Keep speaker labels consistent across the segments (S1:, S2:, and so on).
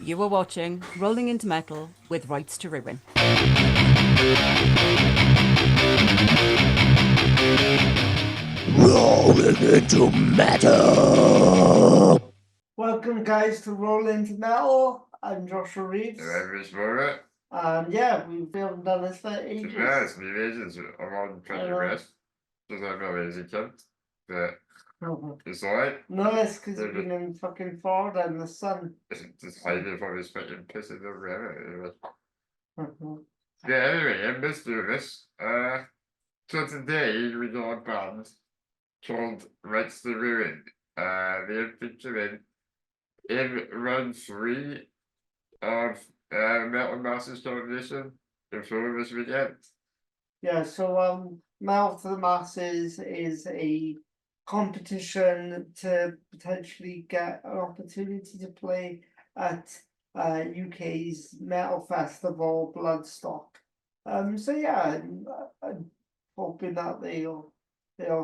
S1: You were watching Rolling Into Metal with Rites to Ruin.
S2: Rolling into metal.
S3: Welcome, guys, to Roll Into Metal. I'm Josh and Rhys.
S4: Rhys for it.
S3: And yeah, we haven't done this for ages.
S4: Ja, es blir ages around 20 years. Does that feel easy, kid? But it's alright.
S3: No, it's because you've been in fucking Florida in the sun.
S4: Just hiding from his fucking piss in the river. Yeah, anyway, I missed doing this. So today we got a band called Rites To Ruin. They're featuring in round 3 of Metal Masters competition in Florida this weekend.
S3: Yeah, so Metal to the Masses is a competition to potentially get an opportunity to play at UK's metal festival Bloodstock. So yeah, I'm hoping that they'll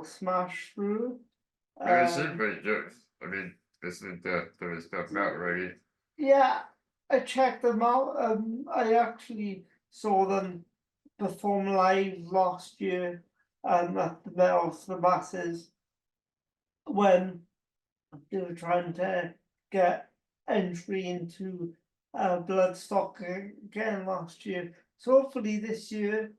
S3: smash through.
S4: It seemed pretty good. I mean, listening to the stuff out already.
S3: Yeah, I checked them out. I actually saw them perform live last year at the Metal to the Masses when they were trying to get entry into Bloodstock again last year. So hopefully this year,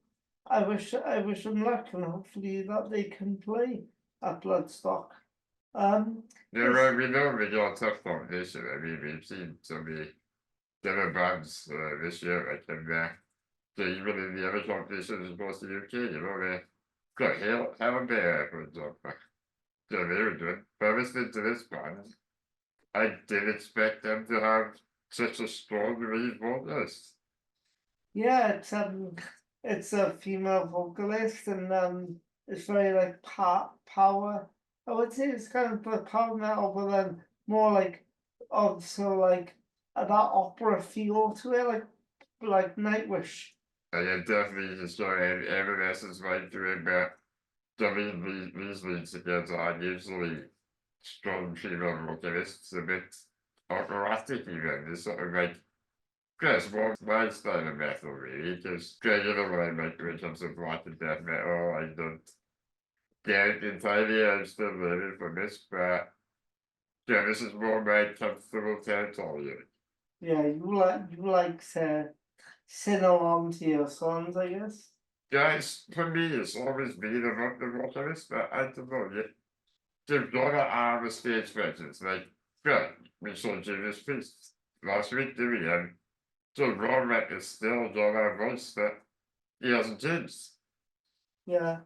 S3: I wish them luck, and hopefully that they can play at Bloodstock.
S4: Yeah, well, we know we got a tough competition. I mean, we've seen so many different bands this year. I can so even in the other competitions across the UK, you know, we got Hell and Bear, for example. So they were doing. But listening to this band, I didn't expect them to have such a strong lead vocalist.
S3: Yeah, it's a female vocalist, and it's very like power. I would say it's kind of like power metal, but then more like also like that opera feel to it, like Nightwish.
S4: Yeah, definitely the story Evanescence right through it, but these leads together are usually strong female vocalists, a bit operatic even. It's sort of like, yes, more my style of metal really, because you know what I like when it comes to black and death metal, I don't get it entirely, I'm still learning from this, but yeah, this is more my comfortable territory.
S3: Yeah, you like to sing along to your songs, I guess.
S4: Yeah, for me, it's always been about the vocalist, but I don't know, they've got to have a stage presence. Like, yeah, we saw Judas Priest last week, did we? And so Romek is still got a voice that he hasn't changed.
S3: Yeah.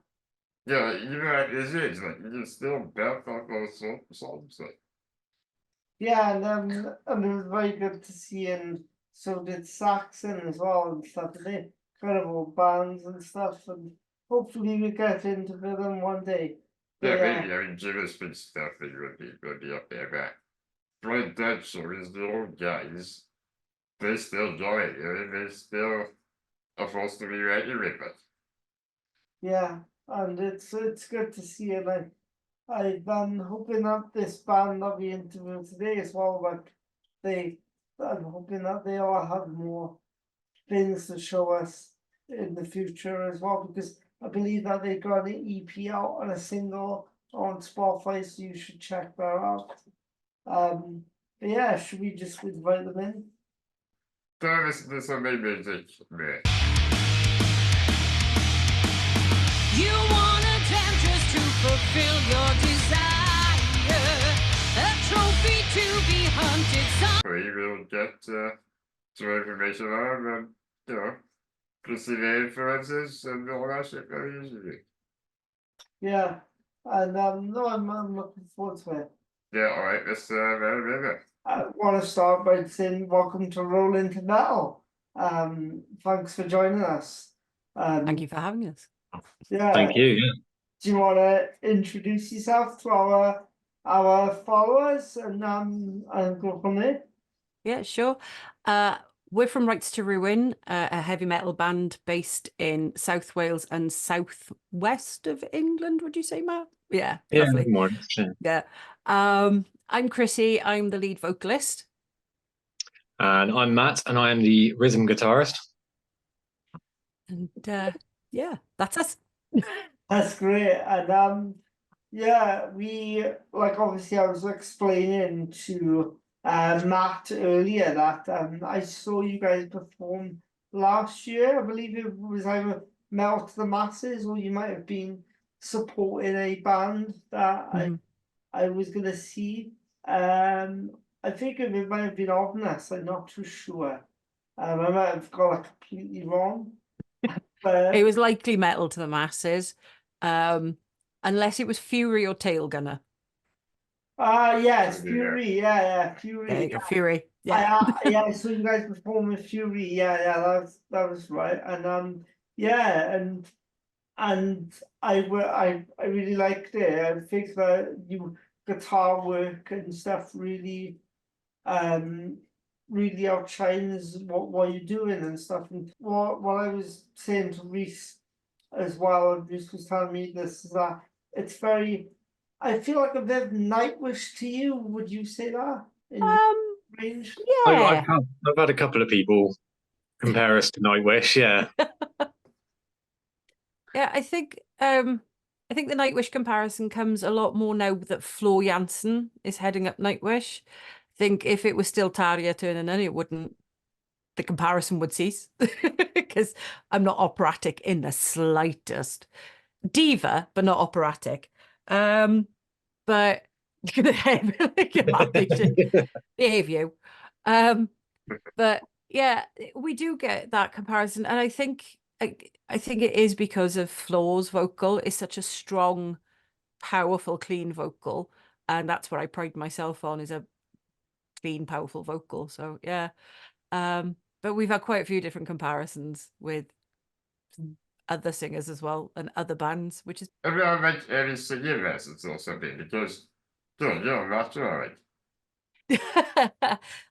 S4: Yeah, even at his age, like, he can still belt out those songs. Like.
S3: Yeah, and it was very good to see, and so did Saxon as well and stuff. They incredible bands and stuff, and hopefully we get into them one day.
S4: Yeah, maybe. I mean, Judas Priest definitely would be up there, but Brian Deadshore is the old guys. They still join it, you know, they still are supposed to be ready with it.
S3: Yeah, and it's good to see it. I've been hoping that this band that we interviewed today as well, but I'm hoping that they all have more things to show us in the future as well, because I believe that they got an EP out and a single on Spotify, so you should check that out. But yeah, should we just invite them in?
S4: Don't listen to some music, man.
S1: You want a temptress to fulfill your desire, a trophy to be hunted.
S4: We will get some information on them and, you know, see the influences and all that shit very easily.
S3: Yeah, and no, I'm looking forward to it.
S4: Yeah, alright, let's very
S3: I want to start by saying welcome to Roll Into Metal. Thanks for joining us.
S1: Thank you for having us.
S3: Yeah.
S2: Thank you. Yeah.
S3: Do you want to introduce yourself to our followers and go from there?
S1: Yeah, sure. We're from Rites to Ruin, a heavy metal band based in South Wales and southwest of England, would you say, Matt? Yeah,
S2: Yeah.
S1: roughly.
S2: More. Yeah.
S1: Yeah. I'm Chrissy. I'm the lead vocalist.
S2: And I'm Matt, and I am the rhythm guitarist.
S1: And yeah, that's us.
S3: That's great. And yeah, we like obviously I was explaining to Matt earlier that I saw you guys perform last year. I believe it was either Melt to the Masses or you might have been supporting a band that
S1: Mhm.
S3: I was gonna see. I think it might have been Ognes, I'm not too sure. I might have got that completely wrong. But
S1: It was likely Metal to the Masses, unless it was Fury or Tail Gunner.
S3: yes,
S4: Yeah.
S3: Fury, yeah,
S1: There
S3: Fury.
S1: you go, Fury. Yeah.
S3: Yeah, I saw you guys perform with Fury. Yeah, that was right. And yeah, and I really liked it. I think that you guitar work and stuff um really outshines what you're doing and stuff. And what I was saying to Rhys as well, and Rhys was telling me this, is that it's very, I feel like a bit of Nightwish to you. Would you say that in your
S1: Um,
S3: range?
S1: yeah.
S2: I've had a couple of people compare us to Nightwish. Yeah,
S1: Yeah, I think the Nightwish comparison comes a lot more now that Flo Jansen is heading up Nightwish. I think if it was still Tarja turning in, it wouldn't, the comparison would cease because I'm not operatic in the slightest. Diva, but not operatic. But behave you. But yeah, we do get that comparison, and I think it is because of Flo's vocal is such a strong, powerful, clean vocal, and that's what I pride myself on is a clean, powerful vocal. So yeah, but we've had quite a few different comparisons with other singers as well and other bands, which is
S4: Have you ever made any singing lessons or something? Because, you're not right.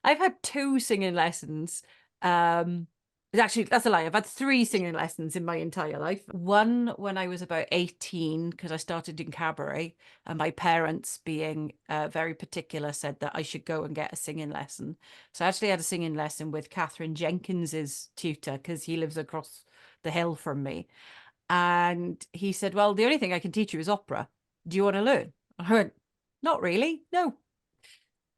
S1: I've had 2 singing lessons. Actually, that's a lie. I've had 3 singing lessons in my entire life. One when I was about 18, because I started in cabaret, and my parents, being very particular, said that I should go and get a singing lesson. So I actually had a singing lesson with Catherine Jenkins's tutor, because he lives across the hill from me. And he said, well, the only thing I can teach you is opera. Do you want to learn? I went, not really. No,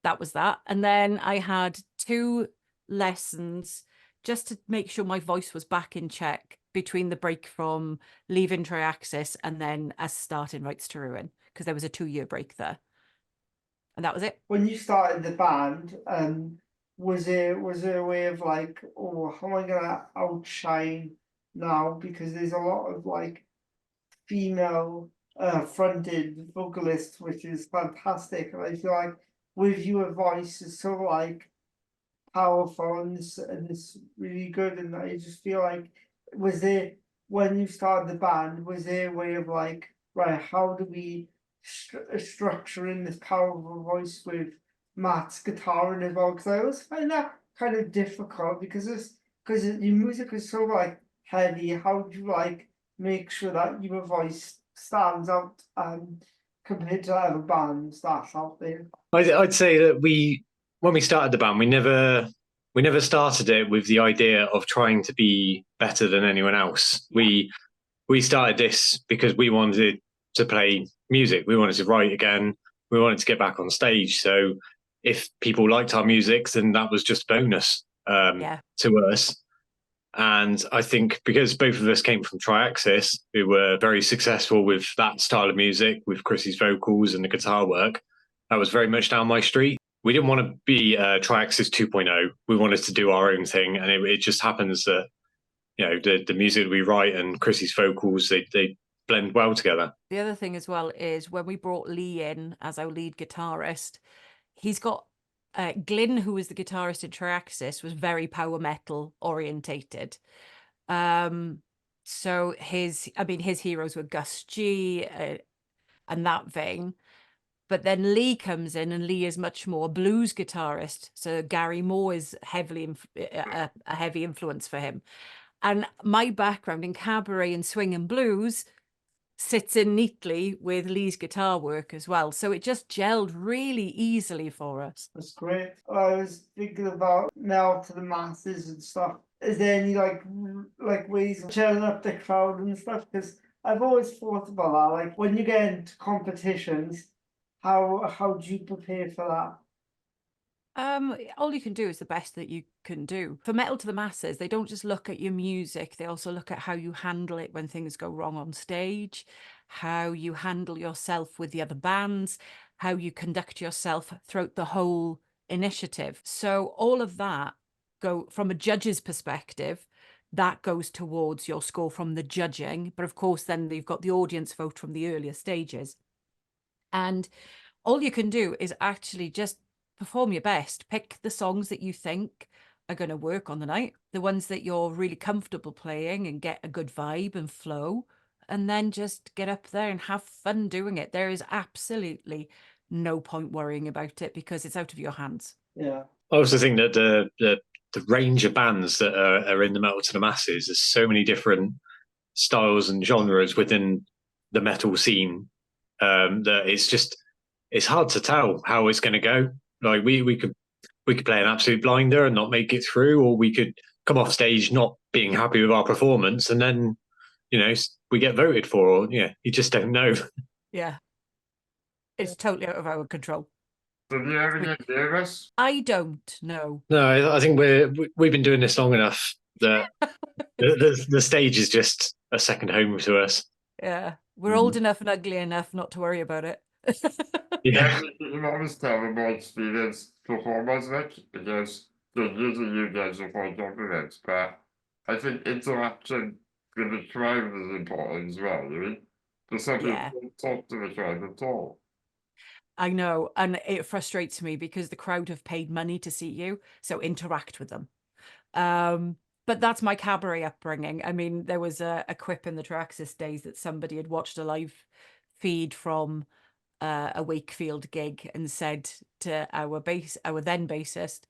S1: that was that. And then I had 2 lessons just to make sure my voice was back in check between the break from leaving Triaxis and then as starting Rites to Ruin, because there was a 2-year break there. And that was it.
S3: When you started the band, was there a way of like, oh, how am I gonna outshine now? Because there's a lot of like female fronted vocalists, which is fantastic. And I feel like with your voice is so like powerful and it's really good. And I just feel like, was there, when you started the band, was there a way of like, right, how do we structure in this powerful voice with Matt's guitar in as well? Because I always find that kind of difficult because your music is so like heavy. How do you like make sure that your voice stands out compared to other bands that's out there?
S2: I'd say that when we started the band, we never started it with the idea of trying to be better than anyone else.
S1: Yeah.
S2: We started this because we wanted to play music. We wanted to write again. We wanted to get back on stage. So if people liked our music, then that was just bonus
S1: Yeah.
S2: to us. And I think because both of us came from Triaxis, who were very successful with that style of music, with Chrissy's vocals and the guitar work, that was very much down my street. We didn't want to be Triaxis 2.0. We wanted to do our own thing. And it just happens that, the music we write and Chrissy's vocals, they blend well together.
S1: The other thing as well is when we brought Lee in as our lead guitarist, he's got Glyn, who was the guitarist in Triaxis, was very power metal orientated. So his heroes were Gus G and that vein. But then Lee comes in, and Lee is much more blues guitarist. So Gary Moore is heavily a heavy influence for him. And my background in cabaret and swing and blues, sits in neatly with Lee's guitar work as well. So it just gelled really easily for us.
S3: That's great. I was thinking about now to the masses and stuff. Is there any like ways of cheering up the crowd and stuff? Because I've always thought about that. Like when you get into competitions, how do you prepare for that?
S1: All you can do is the best that you can do. For Metal to the Masses, they don't just look at your music, they also look at how you handle it when things go wrong on stage, how you handle yourself with the other bands, how you conduct yourself throughout the whole initiative. So all of that go from a judge's perspective, that goes towards your score from the judging. But of course, then you've got the audience vote from the earlier stages. And all you can do is actually just perform your best. Pick the songs that you think are going to work on the night, the ones that you're really comfortable playing and get a good vibe and flow, and then just get up there and have fun doing it. There is absolutely no point worrying about it because it's out of your hands.
S3: Yeah.
S2: I also think that the range of bands that are in the Metal to the Masses, there's so many different styles and genres within the metal scene, that it's hard to tell how it's going to go. Like we could play an absolute blinder and not make it through, or we could come off stage not being happy with our performance, and then we get voted for. Or you just don't know.
S1: Yeah, it's totally out of our control.
S4: So do you ever get nervous?
S1: I don't know.
S2: No, I think we've been doing this long enough that the stage is just a second home to us.
S1: Yeah, we're old enough and ugly enough not to worry about it.
S2: Yeah.
S4: You always tell them more experienced performers, Nick, because they're using you guys for compliments, but I think interaction with the crowd is important as well, you mean? For some people
S1: Yeah.
S4: don't talk to the crowd at all.
S1: I know, and it frustrates me because the crowd have paid money to see you, so interact with them. But that's my cabaret upbringing. I mean, there was a quip in the Traxxas days that somebody had watched a live feed from a Wakefield gig and said to our then bassist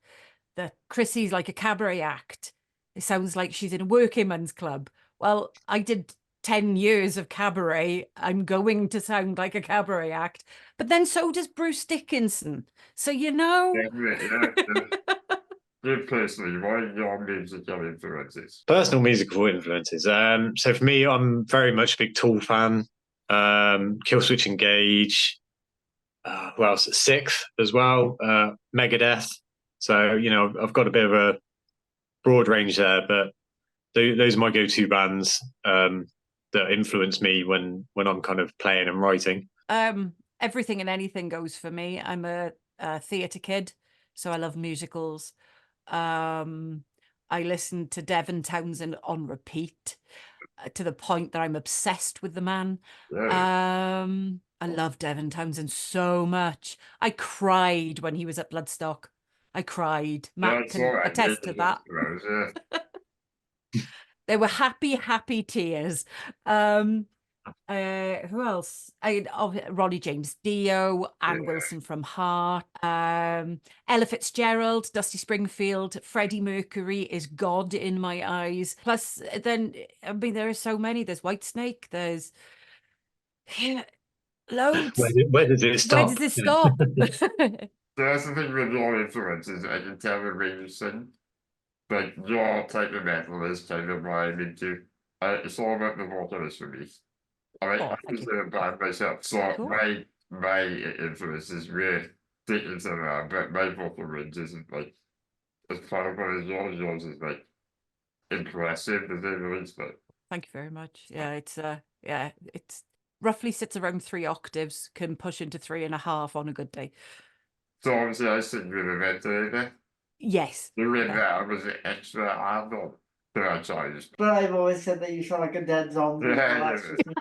S1: that Chrissy's like a cabaret act. It sounds like she's in a working man's club. Well, I did 10 years of cabaret. I'm going to sound like a cabaret act. But then so does Bruce Dickinson. So,
S4: You personally, what are your musical influences?
S2: Personal musical influences. So for me, I'm very much a big Tool fan. Killswitch Engage. Who else? Sixth as well. Megadeth. So I've got a bit of a broad range there, but those are my go-to bands that influence me when I'm kind of playing and writing.
S1: Everything and anything goes for me. I'm a theatre kid, so I love musicals. I listen to Devon Townsend on repeat to the point that I'm obsessed with the man.
S4: Yeah.
S1: I love Devon Townsend so much. I cried when he was at Bloodstock. I cried. Matt can attest to that. They were happy, happy tears. Who else? Ronnie James Dio, Ann Wilson from Heart, Ella Fitzgerald, Dusty Springfield, Freddie Mercury is God in my eyes. Plus, then I mean, there are so many. There's Whitesnake. There's loads.
S2: Where does it stop?
S1: Where does it stop?
S4: So that's the thing with your influences. I can tell the way you sing. Like your type of metal is kind of what I'm into. It's all about the vocalist for me. I was a band myself, so
S1: Cool.
S4: my influence is really taken to that, but my vocal range isn't like as powerful as yours. Yours is like impressive, to say the least. But
S1: Thank you very much. Yeah, it's roughly sits around 3 octaves, can push into 3.5 on a good day.
S4: so obviously I sing with a ventilator.
S1: Yes.
S4: Doing
S1: Yeah.
S4: that was extra hard on. So I charged.
S3: But I've always said that you sound like a dead zombie.
S4: Yeah,
S3: That's just me.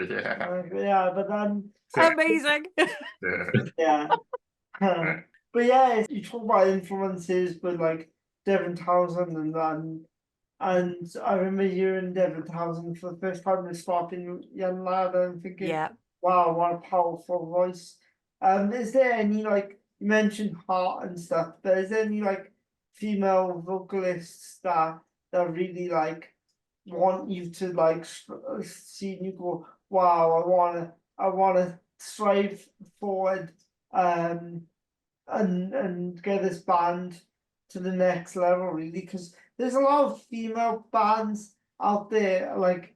S4: Yeah.
S3: Yeah, but then
S1: Amazing.
S3: yeah. But yeah, you talk about influences with like Devon Townsend and I remember hearing Devon Townsend for the first time in Stopping Young Lad and thinking,
S1: Yeah.
S3: wow, what a powerful voice. Is there any like you mentioned Heart and stuff, but is there any like female vocalists that really like want you to like see you go, wow, I wanna strive forward, and get this band to the next level, really, because there's a lot of female bands out there, like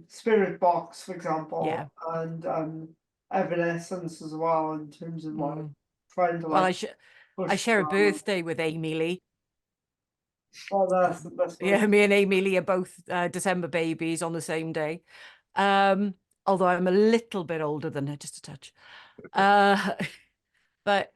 S3: Spirit Box, for example,
S1: Yeah.
S3: and Evanescence as well, in terms of like trying to
S1: Well,
S3: like
S1: I
S3: push
S1: share a
S3: through.
S1: birthday with Amy Lee.
S3: Oh, that's
S1: Yeah,
S3: nice.
S1: me and Amy Lee are both December babies on the same day. Although I'm a little bit older than her, just a touch. But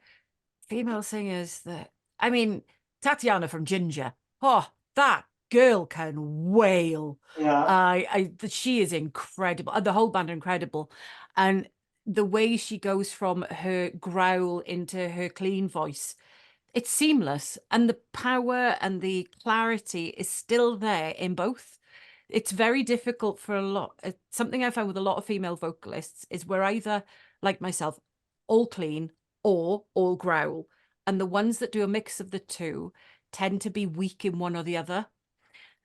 S1: female singers that, I mean, Tatiana from Ginger. Oh, that girl can wail.
S3: Yeah.
S1: She is incredible. The whole band are incredible. And the way she goes from her growl into her clean voice, it's seamless. And the power and the clarity is still there in both. It's very difficult for a lot. Something I found with a lot of female vocalists is we're either, like myself, all clean or all growl. And the ones that do a mix of the two tend to be weak in one or the other.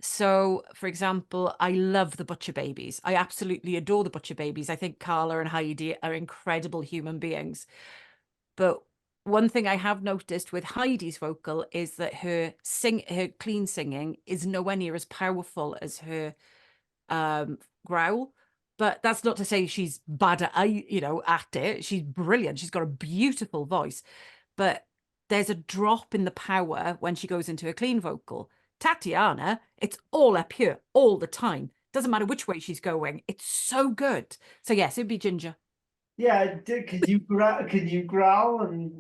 S1: So, for example, I love the Butcher Babies. I absolutely adore the Butcher Babies. I think Carla and Heidi are incredible human beings. But one thing I have noticed with Heidi's vocal is that her clean singing is nowhere near as powerful as her growl. But that's not to say she's bad at at it. She's brilliant. She's got a beautiful voice. But there's a drop in the power when she goes into a clean vocal. Tatiana, it's all up here all the time. Doesn't matter which way she's going. It's so good. So yes, it'd be Ginger.
S3: Yeah, can you growl and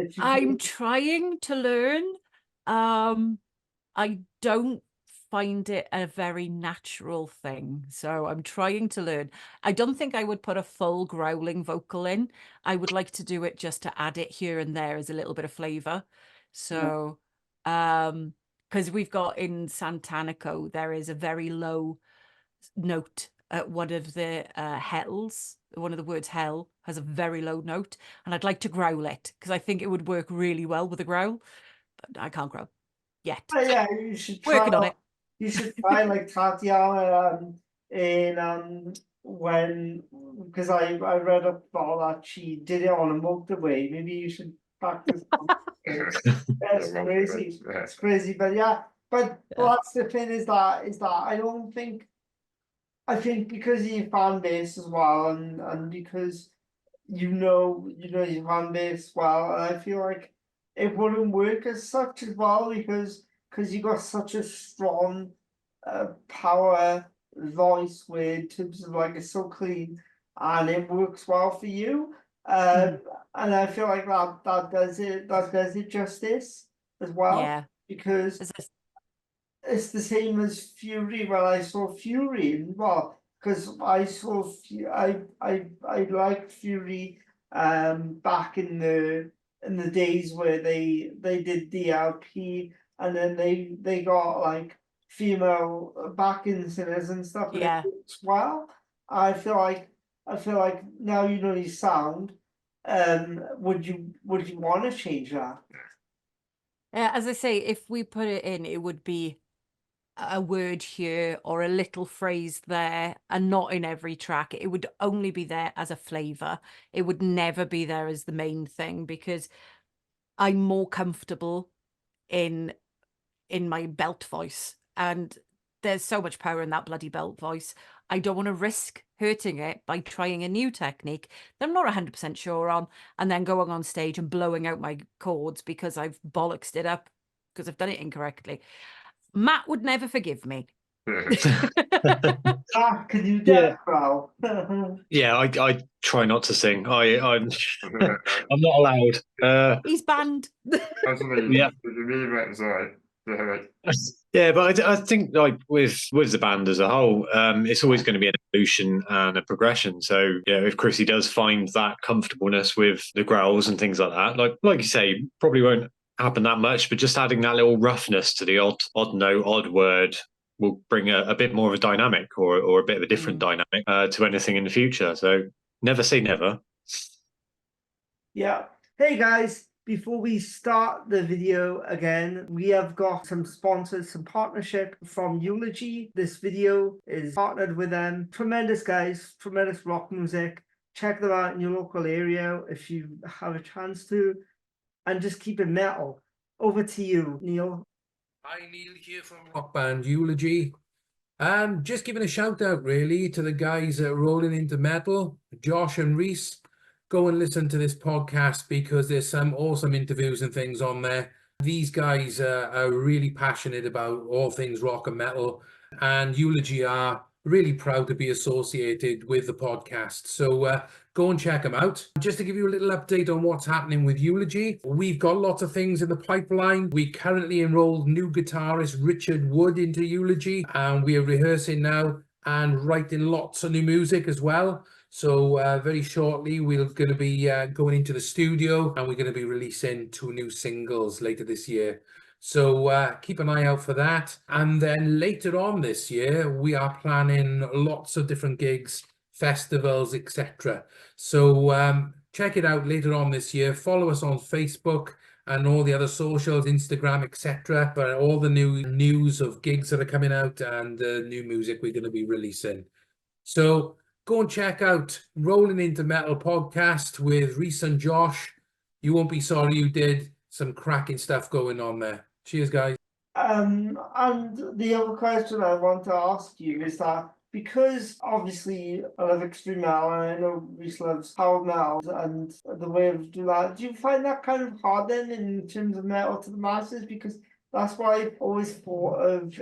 S3: if you
S1: I'm
S3: do?
S1: trying to learn. I don't find it a very natural thing. So I'm trying to learn. I don't think I would put a full growling vocal in. I would like to do it just to add it here and there as a little bit of flavor. So, because we've got in Santanico, there is a very low note at one of the hells. One of the words hell has a very low note, and I'd like to growl it because I think it would work really well with a growl, but I can't growl yet.
S3: Oh, yeah, you should try.
S1: Working on it.
S3: You should try like Tatiana, in when, because I read up about that she did it on a motorway. Maybe you should practice. That's crazy. It's crazy, but yeah. But
S1: Yeah.
S3: well, that's the thing, is that I think because of your fan base as well, and because your fan base well, and I feel like it wouldn't work as such as well, because you got such a strong power voice, where in terms of like it's so clean and it works well for you. And I feel like that does it justice as well,
S1: Yeah.
S3: because
S1: Is this-
S3: it's the same as Fury. When I saw Fury, well, because I saw I liked Fury back in the days where they did DLP, and then they got like female backing singers and stuff, and it
S1: Yeah.
S3: works well. I feel like now you know his sound. Would you want to change that?
S1: Yeah, as I say, if we put it in, it would be a word here or a little phrase there, and not in every track. It would only be there as a flavor. It would never be there as the main thing, because I'm more comfortable in my belt voice, and there's so much power in that bloody belt voice. I don't want to risk hurting it by trying a new technique that I'm not 100% sure on, and then going on stage and blowing out my chords because I've bollocksed it up because I've done it incorrectly. Matt would never forgive me.
S3: Ah, can you
S2: Yeah.
S3: death growl?
S2: Yeah, I try not to sing. I'm not allowed.
S1: He's banned.
S4: Actually,
S2: Yeah.
S4: the meme outside.
S2: Yeah, but I think like with the band as a whole, it's always going to be an evolution and a progression. So if Chrissy does find that comfortableness with the growls and things like that, like you say, probably won't happen that much, but just adding that little roughness to the odd note, odd word will bring a bit more of a dynamic, or a bit of a different dynamic to anything in the future. So never say never.
S3: Yeah. Hey guys, Before we start the video again, we have got some sponsors, some partnership from Eulogy. This video is partnered with them. Tremendous guys, tremendous rock music. Check them out in your local area if you have a chance to, and just keep it metal. Over to you, Neil.
S5: Hi, Neil here from rock band Eulogy. Just giving a shout out really to the guys at Rolling Into Metal, Josh and Rhys. Go and listen to this podcast because there's some awesome interviews and things on there. These guys are really passionate about all things rock and metal, and Eulogy are really proud to be associated with the podcast. So go and check them out. Just to give you a little update on what's happening with Eulogy, we've got lots of things in the pipeline. We currently enrolled new guitarist Richard Wood into Eulogy, and we are rehearsing now and writing lots of new music as well. So very shortly, we're going to be going into the studio, and we're going to be releasing 2 new singles later this year. So keep an eye out for that. And then later on this year, we are planning lots of different gigs, festivals, etc. So check it out later on this year. Follow us on Facebook and all the other socials, Instagram, etc. for all the new news of gigs that are coming out and the new music we're going to be releasing. So go and check out Rolling Into Metal podcast with Rhys and Josh. You won't be sorry you did. Some cracking stuff going on there. Cheers, guys.
S3: And the other question I want to ask you is that because obviously I love extreme metal and I know Rhys loves power metal and the way of doing that, do you find that kind of hard then in terms of metal to the masses? Because that's why I've always thought of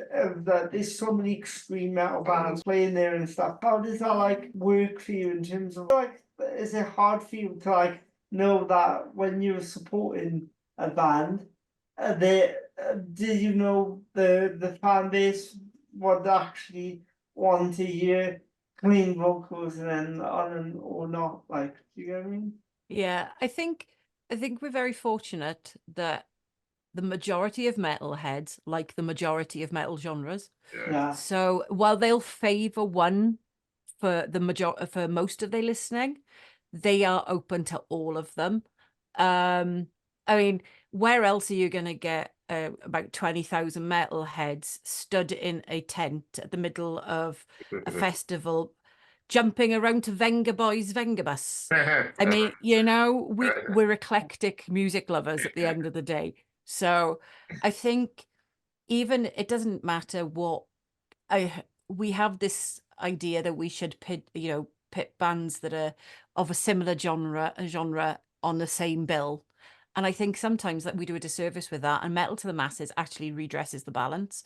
S3: that there's so many extreme metal bands playing there and stuff. How does that like work for you in terms of like, is it hard for you to like know that when you're supporting a band, do you know the fan base would actually want to hear clean vocals and then on or not? Like, do you get what I mean?
S1: Yeah, I think we're very fortunate that the majority of metalheads like the majority of metal genres.
S3: Yeah.
S1: So while they'll favor one for for most of their listening, they are open to all of them. I mean, where else are you going to get about 20,000 metalheads stood in a tent at the middle of a festival, jumping around to Venga Boys Venga Bus? I mean, you know, we're eclectic music lovers at the end of the day. So I think even it doesn't matter what we have this idea that we should pit bands that are of a similar genre on the same bill. And I think sometimes that we do a disservice with that, and Metal to the Masses actually redresses the balance,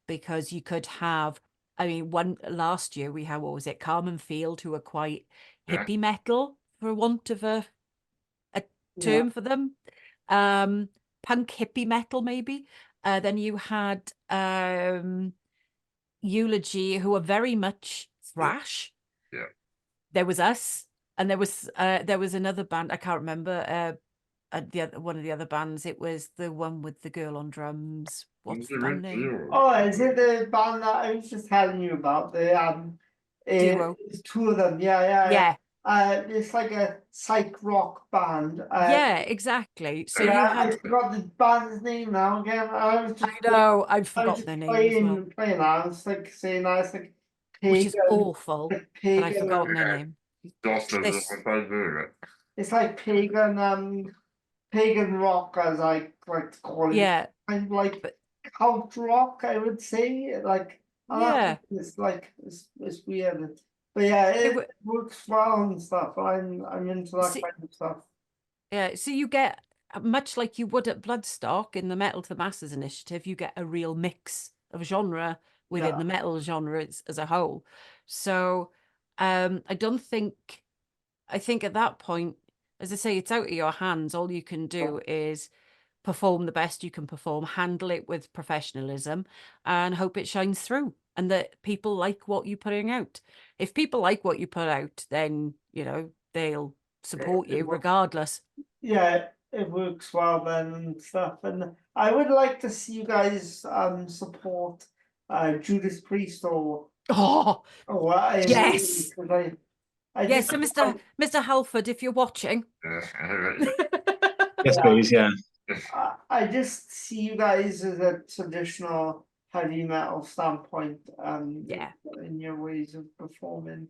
S1: because you could have, I mean, last year we had, what was it, Carmen Field, who are quite hippie metal, for want of a term for them. Punk hippie metal, maybe. Then you had Eulogy, who are very much thrash.
S4: Yeah.
S1: There was us, and there was another band, I can't remember, one of the other bands. It was the one with the girl on drums. What's the band name?
S3: Oh, is it the band that I was just telling you about?
S1: Duo.
S3: It's 2 of them. Yeah.
S1: Yeah.
S3: It's like a psych rock band.
S1: Yeah, exactly. So
S3: yeah,
S1: you had.
S3: I forgot the band's name now again. I was just.
S1: I know. I've
S3: I was
S1: forgotten
S3: just
S1: their name as well,
S3: playing that. It's like saying that it's like
S1: which is
S3: pagan,
S1: awful.
S3: like
S1: But I've
S3: pagan.
S1: forgotten their name.
S4: This.
S3: It's like pagan rock, as I like to call it.
S1: Yeah.
S3: Kind of like
S1: But-
S3: cult rock, I would say. Like, and
S1: Yeah.
S3: it's like it's weird. But yeah, it works well and stuff. I'm into that
S1: See-
S3: kind of stuff.
S1: Yeah, so you get, much like you would at Bloodstock in the Metal to the Masses initiative, you get a real mix of genre within the metal genre as a whole. So I think at that point, as I say, it's out of your hands. All you can do is perform the best you can perform, handle it with professionalism, and hope it shines through and that people like what you're putting out. If people like what you put out, then, you know, they'll support you regardless.
S3: Yeah, it works well then and stuff. And I would like to see you guys support Judas Priest or
S1: Yes.
S3: I
S1: Yes,
S3: just
S1: so Mr. Halford, if you're watching.
S2: Yeah, Yes,
S3: Yeah.
S2: please. Yeah.
S3: I just see you guys as a traditional heavy metal standpoint,
S1: Yeah.
S3: in your ways of performing.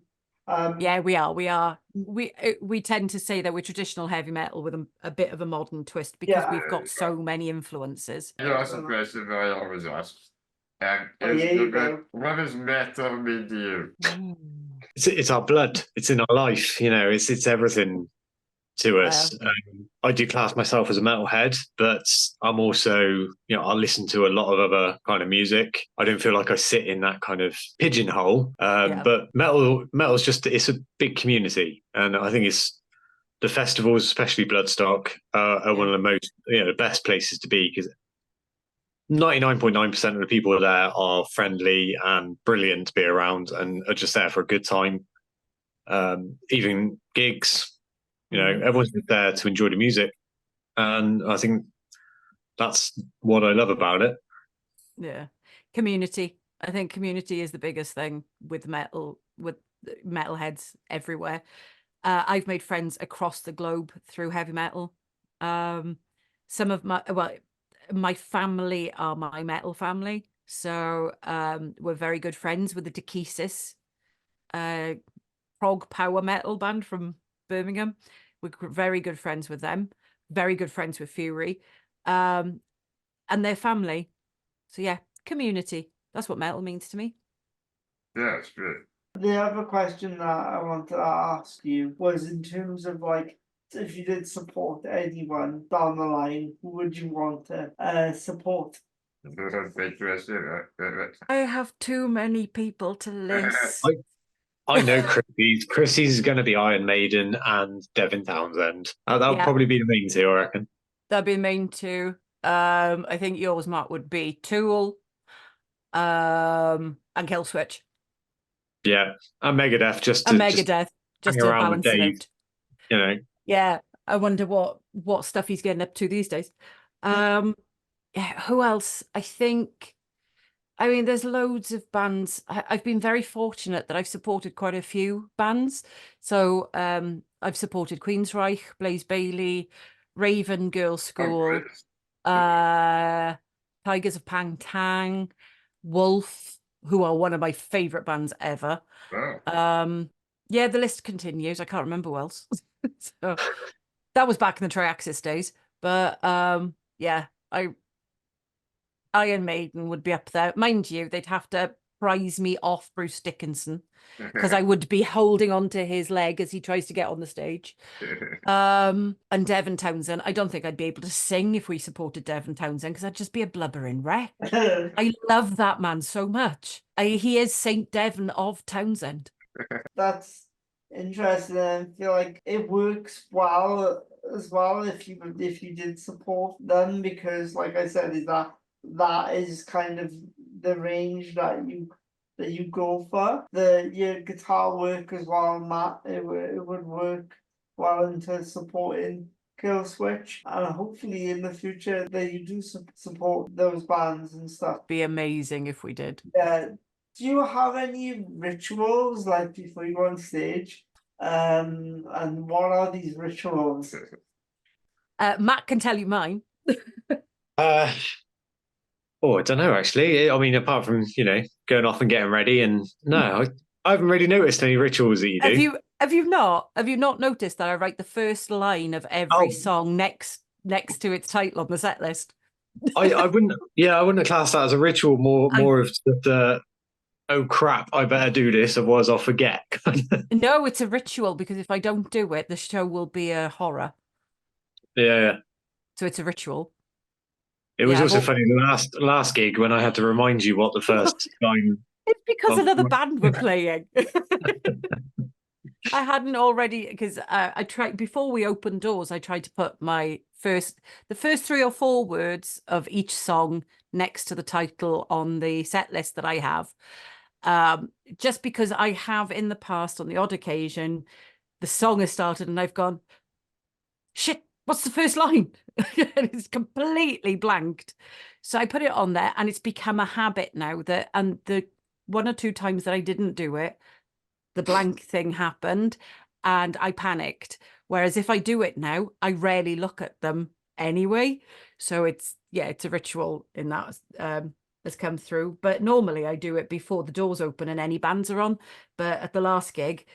S1: Yeah, we are. We tend to say that we're traditional heavy metal with a bit of a modern twist because
S3: Yeah.
S1: we've got so many influences.
S4: That's a question I always ask.
S3: Oh, here you go.
S4: What does metal mean to you?
S2: It's our blood. It's in our life. You know, it's everything to us. I do class myself as a metalhead, but I'm also, you know, I listen to a lot of other kind of music. I don't feel like I sit in that kind of pigeonhole.
S1: Yeah.
S2: But metal's just, it's a big community, and I think it's the festivals, especially Bloodstock, are one of the most, you know, the best places to be because 99.9% of the people there are friendly and brilliant to be around and are just there for a good time. Even gigs, you know, everyone's there to enjoy the music. And I think that's what I love about it.
S1: Yeah. Community. I think community is the biggest thing with metal, with metalheads everywhere. I've made friends across the globe through heavy metal. Some of my family are my metal family. So we're very good friends with the Dekesis, prog power metal band from Birmingham. We're very good friends with them, very good friends with Fury, and their family. So yeah, community. That's what metal means to me.
S4: Yeah, it's great.
S3: The other question that I wanted to ask you was in terms of like, if you did support anyone down the line, who would you want to support?
S4: That's a big question, right?
S1: I have too many people to list.
S2: I know Chrissy's going to be Iron Maiden and Devin Townsend. That'll
S1: Yeah.
S2: probably be the main two, I reckon.
S1: That'd be the main two. I think yours, Mark, would be Tool, and Killswitch.
S2: Yeah, and Megadeth just
S1: And
S2: to
S1: Megadeth, just
S2: hang
S1: to
S2: around with
S1: balance it
S2: Dave.
S1: out.
S2: You know,
S1: Yeah, I wonder what stuff he's getting up to these days. Yeah, who else? I mean, there's loads of bands. I've been very fortunate that I've supported quite a few bands. So I've supported Queensryche, Blaze Bayley, Raven Girls School, Tigers of Pang Tang, Wolf, who are one of my favorite bands ever.
S4: Wow.
S1: Yeah, the list continues. I can't remember who else. So that was back in the Triaxis days. But yeah, Iron Maiden would be up there. Mind you, they'd have to prize me off Bruce Dickinson because I would be holding onto his leg as he tries to get on the stage. And Devin Townsend, I don't think I'd be able to sing if we supported Devin Townsend because I'd just be a blubbering wreck. I love that man so much. He is Saint Devin of Townsend.
S3: That's interesting. I feel like it works well as well if you did support them, because like I said, that is kind of the range that you go for. Your guitar work as well, Matt. It would work well into supporting Killswitch, and hopefully in the future that you do support those bands and stuff.
S1: Be amazing if we did.
S3: Yeah. Do you have any rituals like before you go on stage? And what are these rituals?
S1: Matt can tell you mine.
S2: I don't know actually. I mean, apart from, you know, going off and getting ready, and no, I haven't really noticed any rituals that you do.
S1: Have you not noticed that I write the first line of every song next to its title on the set list?
S2: I wouldn't class that as a ritual. More of the oh crap, I better do this, otherwise I'll forget.
S1: No, it's a ritual because if I don't do it, the show will be a horror.
S2: Yeah.
S1: So it's a ritual.
S2: It was also funny the last gig when I had to remind you what the first line.
S1: It's because another band were playing. I hadn't already, because I tried before we opened doors. I tried to put the first 3 or 4 words of each song next to the title on the set list that I have. Just because I have in the past, on the odd occasion, the song has started and I've gone, shit, what's the first line? And it's completely blanked. So I put it on there and it's become a habit now and the 1 or 2 times that I didn't do it, the blank thing happened and I panicked. Whereas if I do it now, I rarely look at them anyway. So it's a ritual in that has come through. But normally I do it before the doors open and any bands are on. But at the last gig,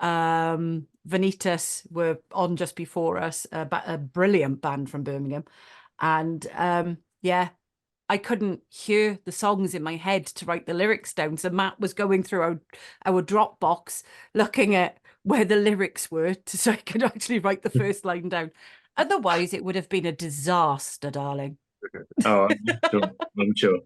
S1: Vanitas were on just before us, a brilliant band from Birmingham. And I couldn't hear the songs in my head to write the lyrics down. So Matt was going through our Dropbox, looking at where the lyrics were so I could actually write the first line down. Otherwise, it would have been a disaster, darling.
S2: Oh, I'm sure.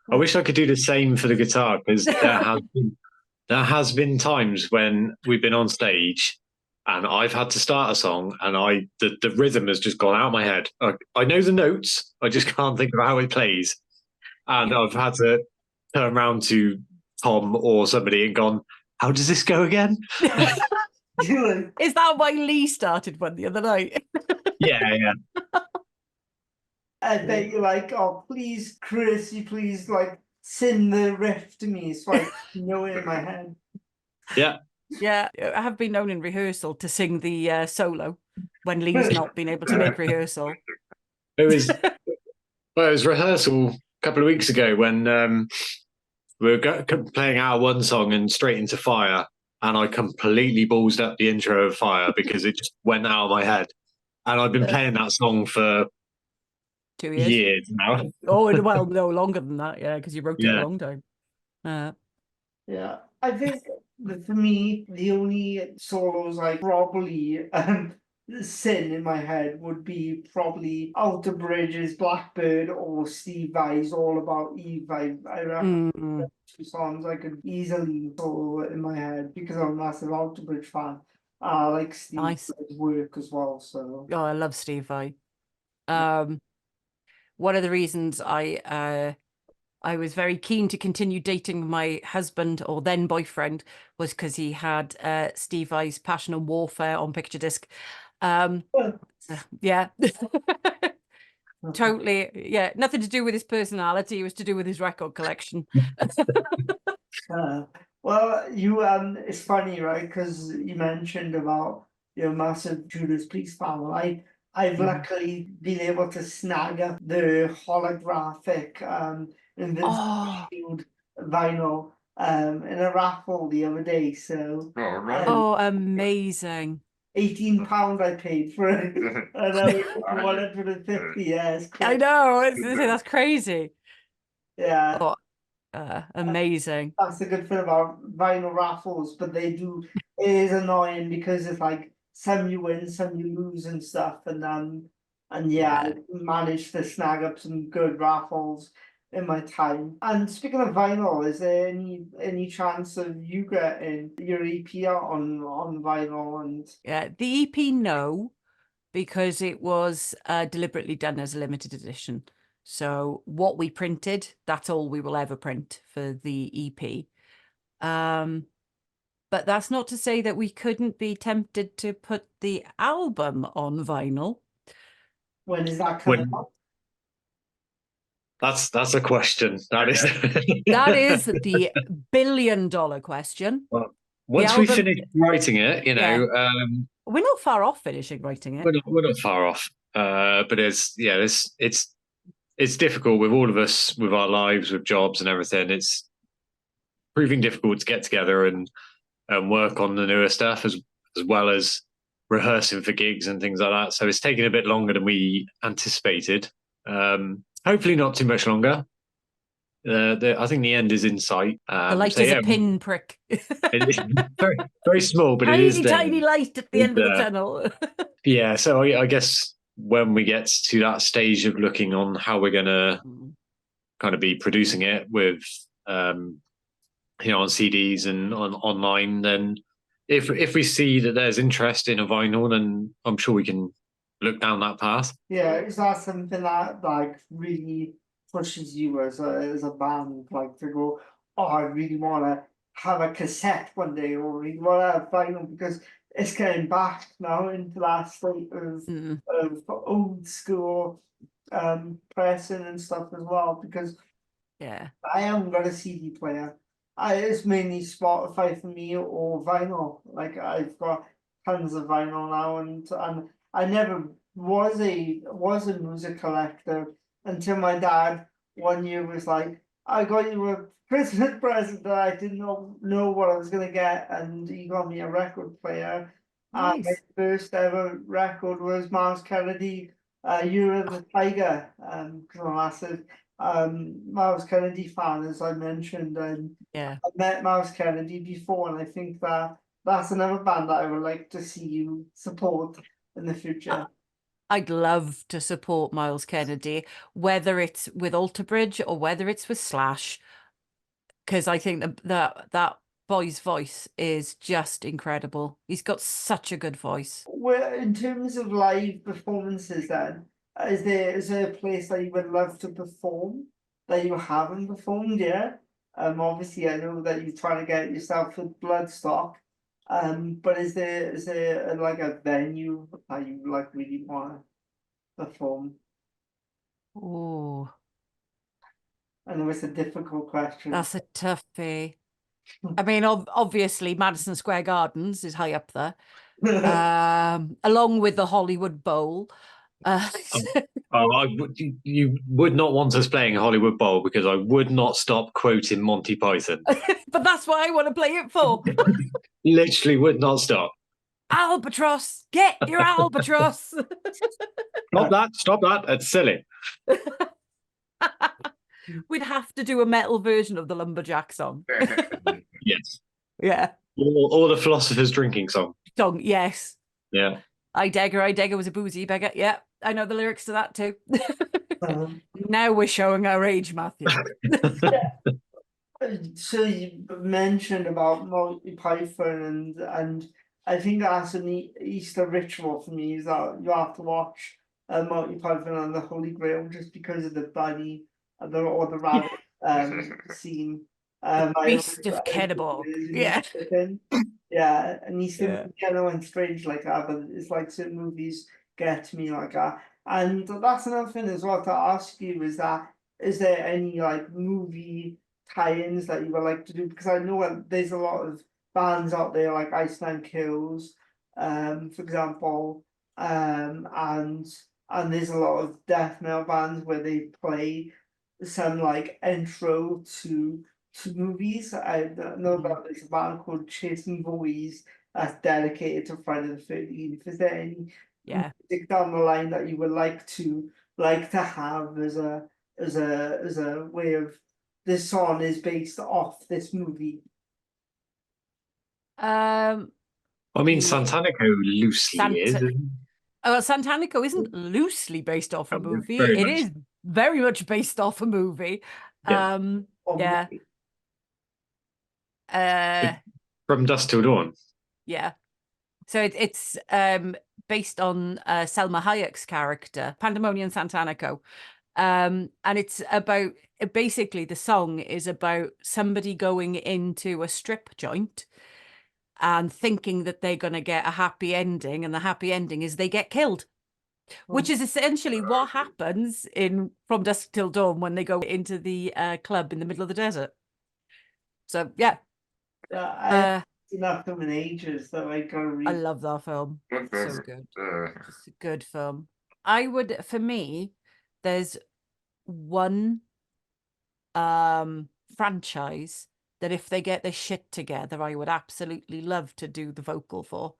S2: I wish I could do the same for the guitar, because there has been times when we've been on stage and I've had to start a song and the rhythm has just gone out of my head. I know the notes, I just can't think of how it plays. And I've had to turn around to Tom or somebody and gone, how does this go again?
S1: Is that why Lee started one the other night?
S2: Yeah.
S3: I bet you're like, oh, please, Chris, you please, like, sing the riff to me so I know it in my head.
S2: Yeah.
S1: Yeah, I have been known in rehearsal to sing the solo when Lee's not been able to make rehearsal.
S2: It was rehearsal a couple of weeks ago when we were playing our one song and straight into Fire, and I completely ballsed up the intro of Fire because it just went out of my head. And I've been playing that song for
S1: 2 years.
S2: years now.
S1: Oh, well, no, longer than that, because you wrote it a long time.
S3: Yeah, I think that for me, the only solos I probably sing in my head would be probably Outer Bridges, Blackbird, or Steve Vai's All About Eve. I reckon 2 songs I could easily solo in my head because I'm a massive Outer Bridge fan. I like Steve's work as well. So
S1: I love Steve Vai. One of the reasons I was very keen to continue dating my husband or then boyfriend was because he had Steve Vai's Passion and Warfare on picture disc. Yeah. Totally. Yeah. Nothing to do with his personality. It was to do with his record collection.
S3: well, it's funny, right? Because you mentioned about your massive Judas Priest fan. Well, I've luckily been able to snag up the holographic Invincible Shield vinyl in a raffle the other day. So
S1: amazing.
S3: £18 I paid for it. And I was 150, yes.
S1: I know, that's crazy.
S3: Yeah.
S1: Amazing.
S3: That's the good thing about vinyl raffles, but it is annoying because it's like some you win, some you lose and stuff, and I managed to snag up some good raffles in my time. And speaking of vinyl, is there any chance of you getting your EP out on vinyl? And
S1: the EP, no, because it was deliberately done as a limited edition. So what we printed, that's all we will ever print for the EP. But that's not to say that we couldn't be tempted to put the album on vinyl.
S3: When is that coming up?
S2: That's a question. That is
S1: the $1 billion question.
S2: Well, once we finish writing it,
S1: we're not far off finishing writing it.
S2: We're not far off. But it's difficult with all of us, with our lives, with jobs and everything. It's proving difficult to get together and work on the newer stuff as well as rehearsing for gigs and things like that. So it's taking a bit longer than we anticipated. Hopefully not too much longer. I think the end is in sight.
S1: The light is a pinprick.
S2: It's very, very small, but
S1: tiny,
S2: it is there.
S1: Tiny light at the end of the tunnel.
S2: Yeah, so I guess when we get to that stage of looking on how we're going to kind of be producing it with, on CDs and online, then if we see that there's interest in a vinyl, then I'm sure we can look down that path.
S3: Yeah, is that something that like really pushes you as a band, like to go, oh, I really want to have a cassette one day, or really want to have vinyl, because it's getting back now into that state of old school pressing and stuff as well, because I haven't got a CD player. It's mainly Spotify for me or vinyl. Like I've got tons of vinyl now, and I never was a music collector until my dad one year was like, I got you a Christmas present that I didn't know what I was gonna get, and he got me a record player. My
S1: Nice.
S3: first ever record was Miles Kennedy, Year of the Tiger, because I'm a massive Miles Kennedy fan, as I mentioned, and
S1: Yeah.
S3: I met Miles Kennedy before, and I think that that's another band that I would like to see you support in the future.
S1: I'd love to support Miles Kennedy, whether it's with Alter Bridge or whether it's with Slash, because I think that boy's voice is just incredible. He's got such a good voice.
S3: Well, in terms of live performances, then, is there a place that you would love to perform that you haven't performed yet? Obviously, I know that you're trying to get yourself with Bloodstock. But is there like a venue that you like really want to perform?
S1: Oh,
S3: I know it's a difficult question.
S1: that's a toughie. I mean, obviously, Madison Square Gardens is high up there, along with the Hollywood Bowl.
S2: You would not want us playing Hollywood Bowl because I would not stop quoting Monty Python.
S1: But that's what I want to play it for.
S2: Literally would not stop.
S1: Albatross, get your albatross.
S2: Stop that. That's silly.
S1: We'd have to do a metal version of the Lumberjack song.
S2: Yes.
S1: Yeah.
S2: Or the Philosopher's Drinking Song.
S1: Yes.
S2: Yeah.
S1: I Dagger was a boozy beggar. Yeah, I know the lyrics to that too.
S3: Um,
S1: Now we're showing our age, Matthew.
S3: So you mentioned about Monty Python, and I think that's an Easter ritual for me, is that you have to watch Monty Python and the Holy Grail just because of the bunny or the rabbit scene.
S1: Beast of Kennebec. Yeah.
S3: Yeah, and Easter,
S1: Yeah.
S3: yellow and strange like that, but it's like certain movies get to me like that. And that's another thing as well to ask you, is there any like movie tie-ins that you would like to do? Because I know there's a lot of bands out there like Iceland Kills, for example, and there's a lot of death metal bands where they play some like intro to movies. I know that there's a band called Chasing Boys that's dedicated to Friday the 13th. Is there any
S1: Yeah.
S3: music down the line that you would like to have as a way of this song is based off this movie?
S2: I mean,
S1: Yeah.
S2: Santanico loosely is. Isn't it?
S1: Santanico isn't loosely based off a movie.
S2: very
S1: It
S2: much.
S1: is very much based off a movie.
S2: Yeah.
S1: Yeah.
S2: From Dusk Till Dawn.
S1: Yeah. So it's based on Selma Hayek's character, Pandemonium Santanico. And it's about, basically the song is about somebody going into a strip joint and thinking that they're going to get a happy ending, and the happy ending is they get killed, which is essentially what happens in From Dusk Till Dawn when they go into the club in the middle of the desert. So yeah,
S3: I haven't seen that film in ages, so I gotta read.
S1: I love that film.
S4: Good
S1: So
S4: film.
S1: good. It's a good film. I would, for me, there's one franchise that if they get their shit together, I would absolutely love to do the vocal for,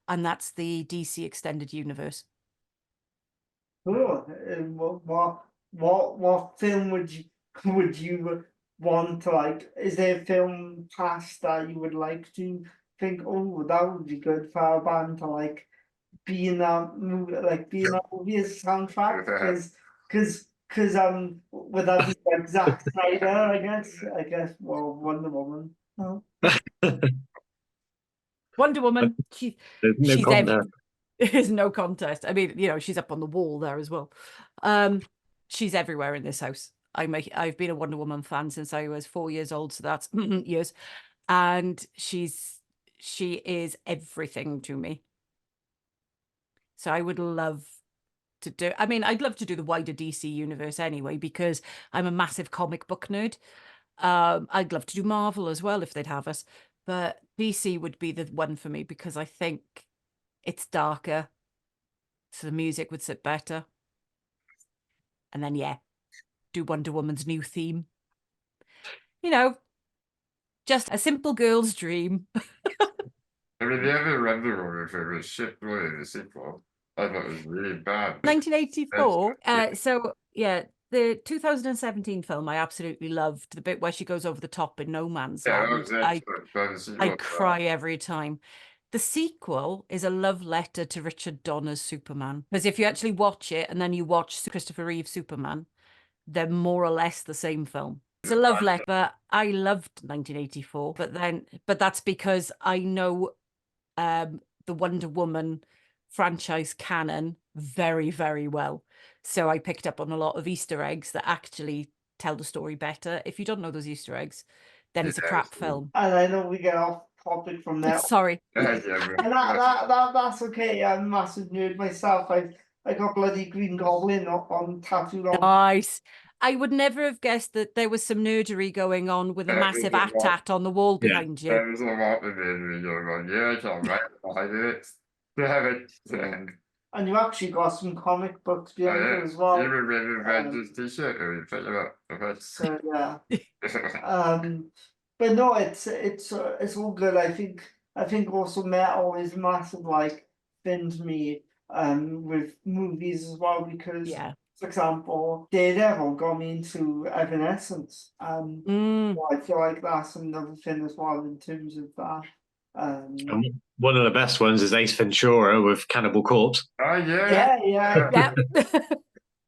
S1: and that's the DC Extended Universe.
S3: Cool. And what film would you want to like? Is there a film past that you would like to think, oh, that would be good for our band to like be in that movie, as a soundtrack? Because would that be like Zack Snyder? I guess. Well, Wonder Woman. No.
S1: Wonder Woman,
S2: There's no
S1: she's
S2: contest.
S1: there's no contest. I mean, she's up on the wall there as well. She's everywhere in this house. I've been a Wonder Woman fan since I was 4 years old, so that's years. And she is everything to me. So I would love to do, I mean, I'd love to do the wider DC universe anyway, because I'm a massive comic book nerd. I'd love to do Marvel as well if they'd have us, but DC would be the one for me because I think it's darker, so the music would sit better. And then, yeah, do Wonder Woman's new theme. You know, just a simple girl's dream.
S4: I mean, the other Wonder Woman film was shit, really, the sequel. I thought it was really bad.
S1: 1984.
S4: Yeah.
S1: So, yeah, the 2017 film I absolutely loved. The bit where she goes over the top in No Man's
S4: Yeah, that
S1: Land.
S4: was excellent. But the sequel
S1: I
S4: was
S1: cry every time. The sequel is a love letter to Richard Donner's Superman. Because if you actually watch it and then you watch Christopher Reeve Superman, they're more or less the same film. It's a love letter, but I loved 1984. But that's because I know the Wonder Woman franchise canon very, very well. So I picked up on a lot of Easter eggs that actually tell the story better. If you don't know those Easter eggs, then it's a
S4: Yeah,
S1: crap
S4: it's-
S1: film.
S3: And I know we get off topic from there.
S1: Sorry.
S4: Yeah,
S3: And that's okay. I'm a massive nerd myself. I got bloody Green Goblin on tattooed on.
S1: Nice. I would never have guessed that there was some nerdery going on with a
S4: Yeah,
S1: massive
S4: there's a lot.
S1: AT-AT on the wall
S2: Yeah.
S1: behind you.
S4: There was a lot of it going on. Yeah, I can't write behind it. Yeah,
S3: And you actually got some comic books behind it as
S4: you
S3: well.
S4: remember Avengers t-shirt or you pick it up?
S3: So yeah. But no, it's all good. I think also metal is massive like thing to me with movies as well because
S1: Yeah.
S3: for example Daredevil got me into Evanescence.
S1: Mm.
S3: I feel like that's another thing as well in terms of that.
S2: And one of the best ones is Ace Ventura with Cannibal Corpse.
S4: Oh yeah.
S3: Yeah.
S1: Yeah.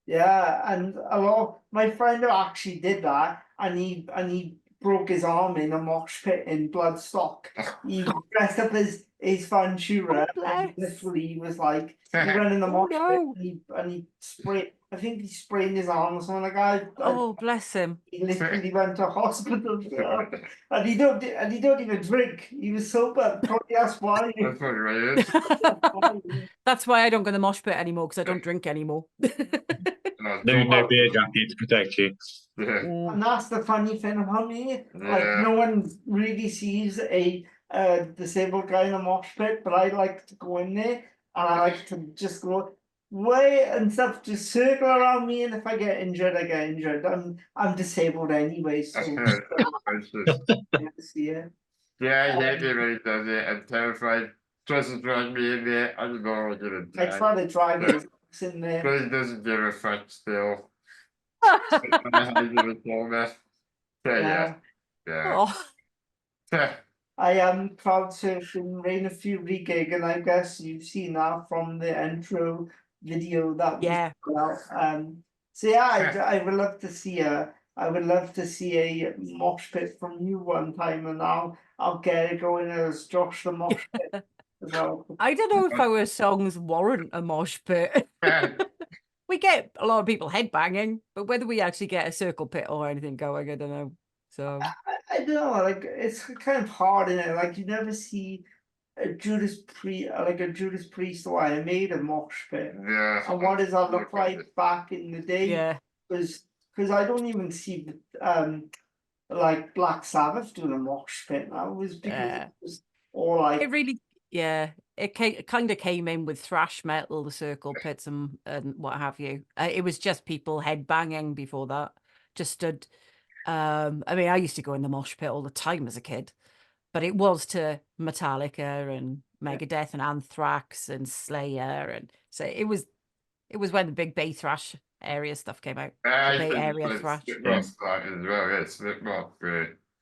S3: Yeah, and a lot my friend who actually did that and he broke his arm in a mosh pit in Bloodstock. He dressed up as Ventura
S1: Oh,
S3: and
S1: bless.
S3: literally he was like he ran in the
S1: Oh,
S3: mosh
S1: no.
S3: pit and he sprayed I think he sprained his arm or something like that.
S1: Oh, bless him.
S3: He literally went to hospital and he don't even drink. He was sober. Probably that's why.
S4: That's what it is.
S1: That's why I don't go to the mosh pit anymore, because I don't drink anymore.
S2: No beer jacket to protect you.
S4: Yeah.
S3: And that's the funny thing about me. Like
S4: Yeah.
S3: no one really sees a disabled guy in a mosh pit, but I like to go in there and I like to just go way and stuff, just circle around me, and if I get injured, I get injured. I'm disabled anyway, so see it.
S4: Yeah, I hate it when he does it. I'm terrified. Tries to drag me in there. I don't know what I'm gonna do.
S3: I try to drive his ass in there.
S4: But he doesn't give a fuck still. I give a corner. Yeah.
S1: Oh,
S4: Yeah.
S3: I am crowd surfing Rain of Fury gig, and I guess you've seen that from the intro video that was
S1: yeah.
S3: put out. So yeah, I would love to see I would love to see a mosh pit from you one time, and I'll get it going as Josh the mosh pit as well.
S1: I don't know if our songs warrant a mosh pit. We get a lot of people headbanging, but whether we actually get a circle pit or anything going, I don't know. So
S3: I don't know, like it's kind of hard in it. Like you never see a Judas Priest or Iron Maiden mosh pit.
S4: Yeah.
S3: And what does that look like back in the day?
S1: yeah,
S3: Because I don't even see like Black Sabbath doing a mosh pit now. It was because it was all like
S1: it really, yeah, it kind of came in with thrash metal, the circle pits and what have you. It was just people headbanging before that. Just stood. I mean, I used to go in the mosh pit all the time as a kid, but it was to Metallica and Megadeth and Anthrax and Slayer, and so it was when the big Bay thrash area stuff came out.
S4: I
S1: Bay
S4: think
S1: Area
S4: it's
S1: thrash.
S4: Slipknot's that as well. Yeah, Slipknot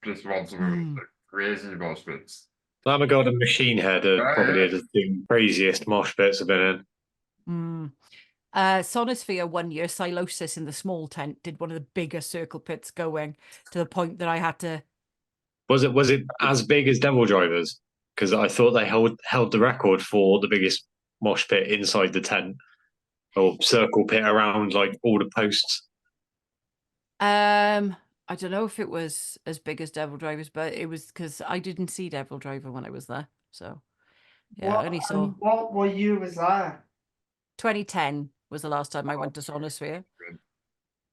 S4: just wants some crazy mosh pits.
S2: Lamb of God and Machine Head are probably the two craziest mosh pits I've been in.
S1: Sonosphere one year, Silosis in the small tent did one of the bigger circle pits going to the point that I had to.
S2: Was it as big as Devil Drivers? Because I thought they held the record for the biggest mosh pit inside the tent, or circle pit around like all the posts.
S1: I don't know if it was as big as Devil Drivers, but it was because I didn't see Devil Driver when I was there. So yeah, I only saw.
S3: What year was that?
S1: 2010 was the last time I went to Sonosphere.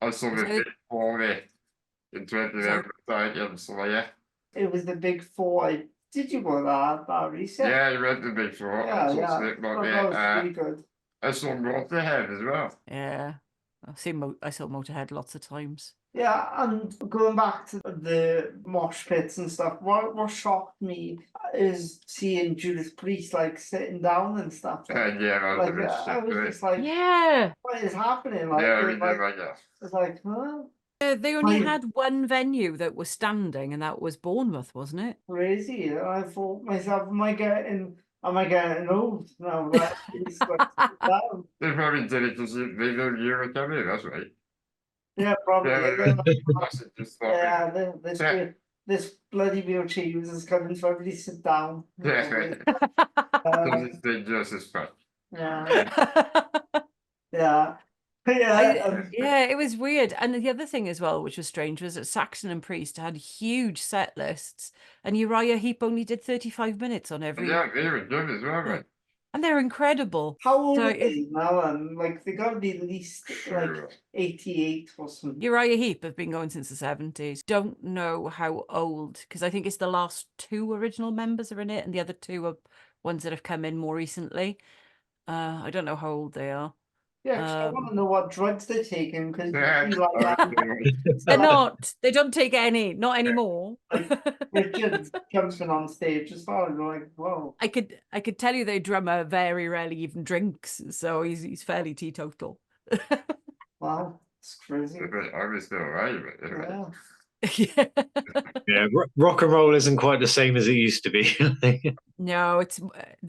S4: I saw the big four in 2011 Slayer.
S3: It was the big four. Did you go that recent?
S4: Yeah, I read the big four.
S3: Yeah,
S4: I saw
S3: yeah.
S4: Slipknot
S3: That was pretty good.
S4: I saw Motorhead as well.
S1: Yeah, I saw Motorhead lots of times.
S3: Yeah, and going back to the mosh pits and stuff, what shocked me is seeing Judas Priest like sitting down and stuff.
S4: Yeah, I was a bit
S3: I
S4: shook.
S3: was just like,
S1: Yeah,
S3: what is happening? Like,
S4: Yeah, we
S3: it's
S4: did
S3: like,
S4: like that.
S3: it's like, huh?
S1: they only
S3: Like-
S1: had one venue that was standing, and that was Bournemouth, wasn't it?
S3: Crazy. And I thought myself, am I getting old now? Like, it's like, down.
S4: They probably did it to see they know you were coming, that's right.
S3: Yeah, probably.
S4: Yeah,
S3: Yeah,
S4: just thought,
S3: this bloody wheelchair users coming, so everybody sit down.
S4: yeah,
S3: Uh,
S4: it's dangerous as fuck.
S3: yeah, yeah.
S1: Yeah, it was weird. And the other thing as well, which was strange, was that Saxon and Priest had huge set lists, and Uriah Heep only did 35 minutes on every.
S4: Yeah, they were good as well, right?
S1: And they're incredible.
S3: How old
S1: So
S3: are they now? Like they gotta be at least like
S4: Sure.
S3: 88 or something.
S1: Uriah Heep have been going since the 70s. Don't know how old, because I think it's the last two original members are in it, and the other two are ones that have come in more recently. I don't know how old they are.
S3: Yeah, 'cause I want to know what drugs they're taking because
S4: Yeah,
S1: They're not. They don't take any, not anymore.
S3: Richard jumping on stage as well. And you're like, whoa.
S1: I could tell you their drummer very rarely even drinks, so he's fairly teetotal.
S3: Wow, it's crazy.
S4: I was still right, but anyway.
S3: Yeah.
S1: Yeah.
S2: Yeah, rock and roll isn't quite the same as it used to be.
S1: No, it's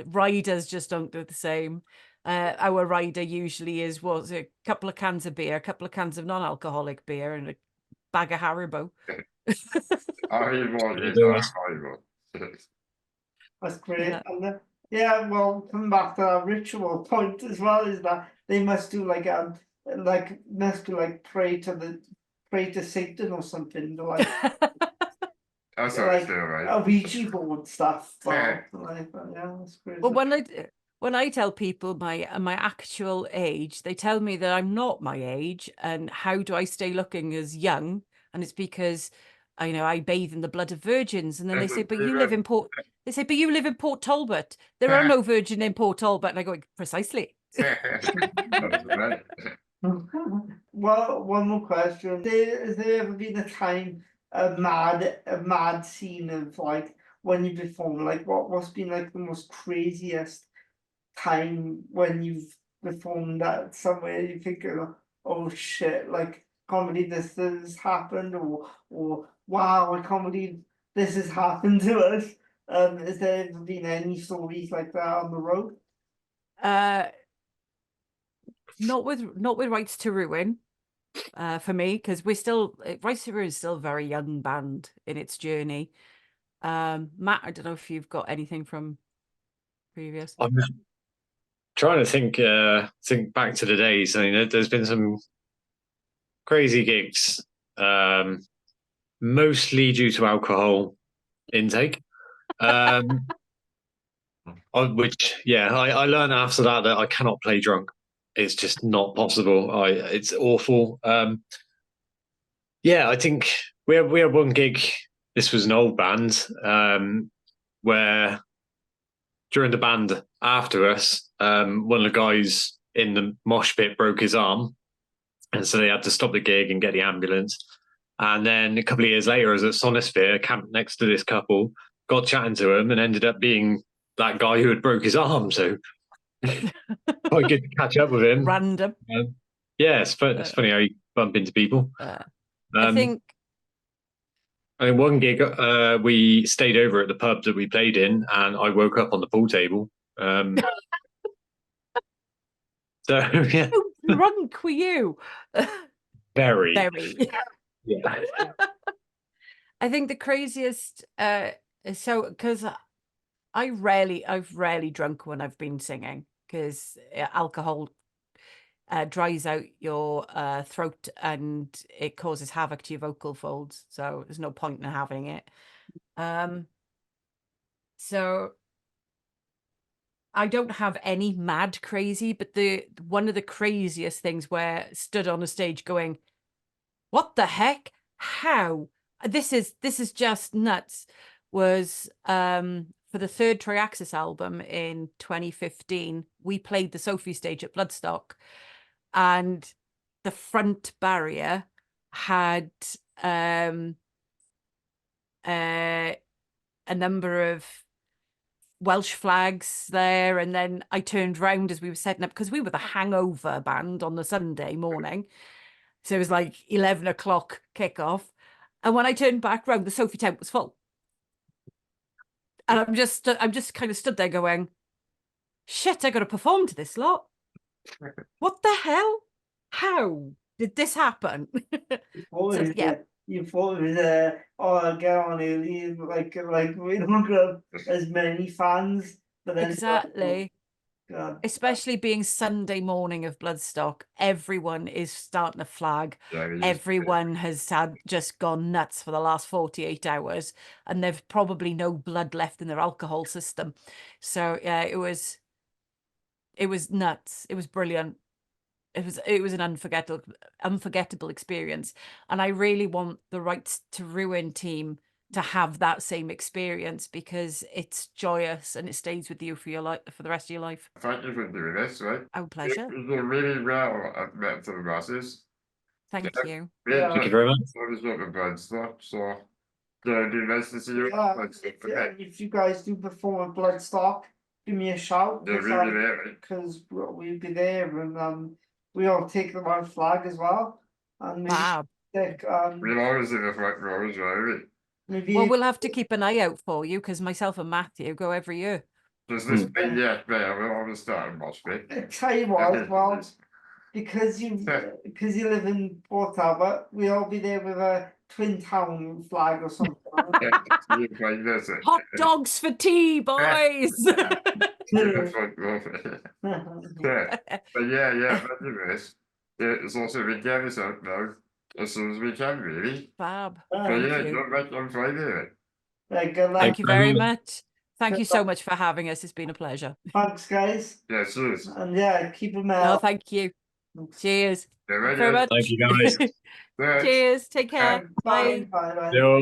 S1: riders just don't do the same. Our rider usually is a couple of cans of beer, a couple of cans of non-alcoholic beer, and a bag of Haribo.
S3: That's great.
S1: Yeah.
S3: And yeah, well, coming back to that ritual point as well, is that they must do like pray to Satan or something, like
S4: That's
S3: like
S4: still right.
S3: a Ouija board stuff.
S4: Yeah.
S3: Like, yeah, that's crazy.
S1: Well, when I tell people my actual age, they tell me that I'm not my age, and how do I stay looking as young? And it's because I bathe in the blood of virgins, and then they say, but you live in Port. They say, but you live in Port Talbot. There are no virgin in Port Talbot, and I go, precisely.
S3: Well, one more question. Has there ever been a time a mad scene of like when you perform? Like what's been like the most craziest time when you've performed that somewhere you think, oh shit, like can't believe this has happened, or wow, I can't believe this has happened to us. Has there ever been any stories like that on the road?
S1: Not with Rites To Ruin, for me, because Rites To Ruin is still a very young band in its journey. Matt, I don't know if you've got anything from previous.
S2: I'm trying to think back to the days. I mean, there's been some crazy gigs, mostly due to alcohol intake. Which, yeah, I learned after that I cannot play drunk. It's just not possible. It's awful. Yeah, I think we had one gig. This was an old band, where during the band after us, one of the guys in the mosh pit broke his arm, and so they had to stop the gig and get the ambulance. And then a couple of years later, I was at Sonosphere, camped next to this couple, got chatting to him, and ended up being that guy who had broke his arm. So quite good to catch up with him.
S1: Random.
S2: Yeah, it's funny how you bump into people.
S1: I think
S2: one gig, we stayed over at the pub that we played in, and I woke up on the pool table. So yeah,
S1: how drunk were you?
S2: very.
S1: Yeah. I think the craziest, because I've rarely drunk when I've been singing, because alcohol dries out your throat and it causes havoc to your vocal folds, so there's no point in having it. So I don't have any mad crazy, but one of the craziest things where I stood on a stage going, what the heck? How? This is just nuts. Was for the third Triaxis album in 2015, we played the Sophie stage at Bloodstock, and the front barrier had a number of Welsh flags there, and then I turned round as we were setting up, because we were the Hangover band on the Sunday morning, so it was like 11 o'clock kickoff, and when I turned back round, the Sophie tent was full, and I'm just kind of stood there going, shit, I got to perform to this lot. What the hell? How did this happen? So, yeah.
S3: You thought it was oh, I'll get on early, like we don't have as many fans, but then
S1: Exactly.
S3: God.
S1: Especially being Sunday morning of Bloodstock, everyone is starting a flag.
S4: Yeah, we used-
S1: Everyone has just gone nuts for the last 48 hours, and they've probably no blood left in their alcohol system. So yeah, it was nuts. It was brilliant. It was an unforgettable experience, and I really want the Rites To Ruin team to have that same experience, because it's joyous and it stays with you for your life, for the rest of your life.
S4: Thank you for doing this, right?
S1: Oh, pleasure.
S4: You did really well at Metal Masses.
S1: Thank
S4: Yeah.
S1: you.
S3: Yeah.
S2: Thank you very much.
S4: I was not a bad stuff, so yeah, it'd be nice to see you.
S3: Yeah,
S4: That's it for
S3: yeah,
S4: me.
S3: if you guys do perform at Bloodstock, give me a shout,
S4: Yeah, we'll be there, right?
S3: because we'll be there, and we'll take the white flag as well, and maybe
S1: Fab.
S3: take,
S4: We're always in the front row as well, right?
S3: maybe
S1: Well, we'll have to keep an eye out for you, because myself and Matthew go every year.
S4: Does this bit yet, but we'll always start in Moss Bay.
S3: I tell you what, well, because you live in Port Talbot, we'll all be there with a Twin Town flag or something.
S1: Hot dogs for tea, boys.
S4: Yeah, but yeah, anyways, it's also been getting us out now as soon as we can, really.
S1: Fab.
S4: So
S1: Thank
S4: yeah,
S1: you.
S4: don't back on Friday.
S3: Like, good luck.
S1: Thank you very
S2: very
S1: much. Thank you so much for having us. It's been a pleasure.
S3: Thanks, guys,
S4: Yeah, cheers.
S3: and yeah, keep them
S1: No,
S3: out.
S1: thank you. Cheers.
S4: Yeah,
S1: Thank you very much.
S2: Thank you, guys.
S4: Thanks.
S1: Cheers. Take care. Bye.
S3: Bye.
S2: Yo.